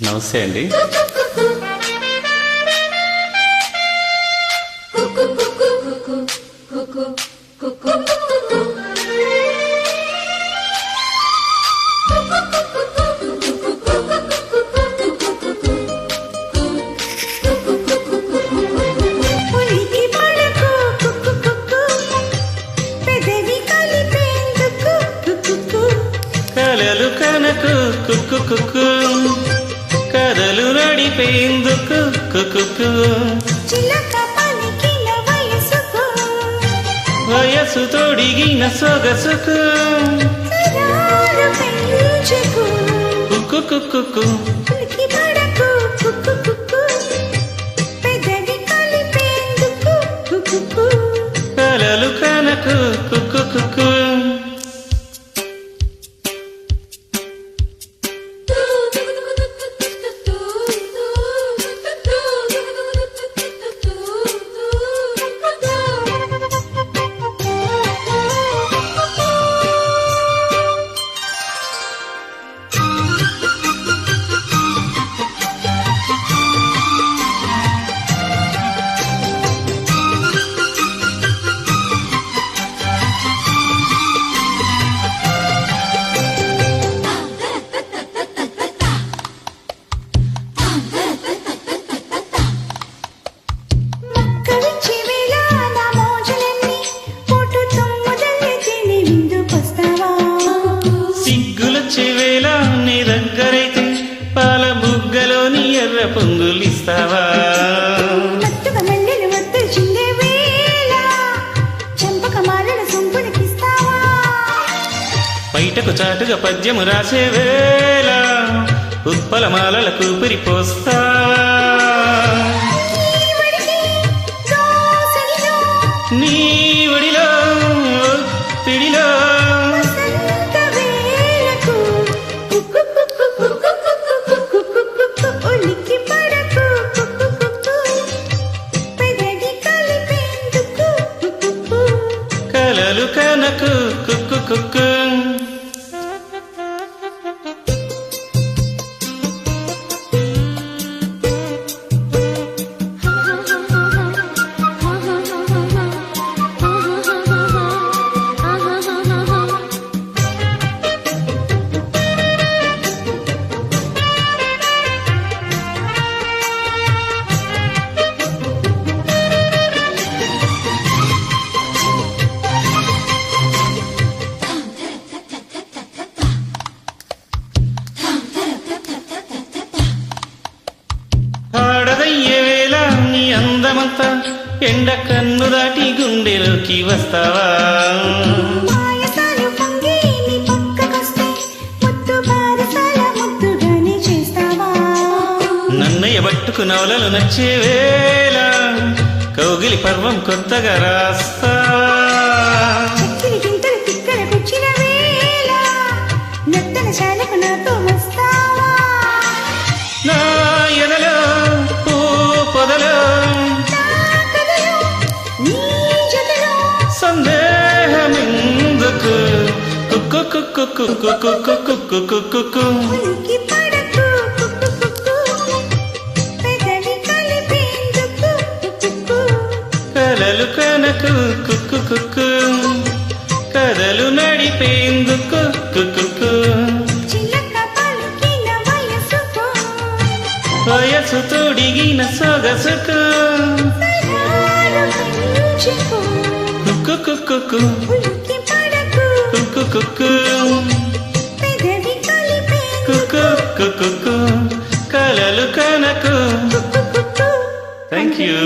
నమస్తే అండి. కలలు కనకు కుక్కు కుక్కు కథలు నడిపేందుకు కుక్కు వయసు తొడిగిన సొగసుకు కుక్కు కుక్కు కలలు కనకు కుక్కు కుక్కు చివేళ నీ దగ్గరైతే పాల బుగ్గలోని ఎర్ర పొంగులిస్తావా? బయటకు చాటుగా పద్యము రాసే వేళ ఉత్పల మాలల కూపిరి పోస్తావా? నీ ఒడిలో పిడిలో కలలు కనకు కుక్కు కుక్కు అందమంతా ఎండ కన్ను దాటి గుండెలోకి వస్తావా? నన్నయ్య పట్టుకు నవలలు నచ్చే వేళ కౌగిలి పర్వం కొత్తగా రాస్తావా? నా ఎనలో పూ పొదలో సందేహమెందుకు కుక్కు కుక్కు కుక్కు కుక్కు కుక్కు కుక్కు కలలు కనకు కుక్కు కుక్కు కథలు నడిపేందుకు కుక్కు వయసు తొడిగిన సొగసుకు కుక్కు కుక్కు కుక్కు కుక్కు కుక్కు కుక్కు కలలు కనకు. Thank you.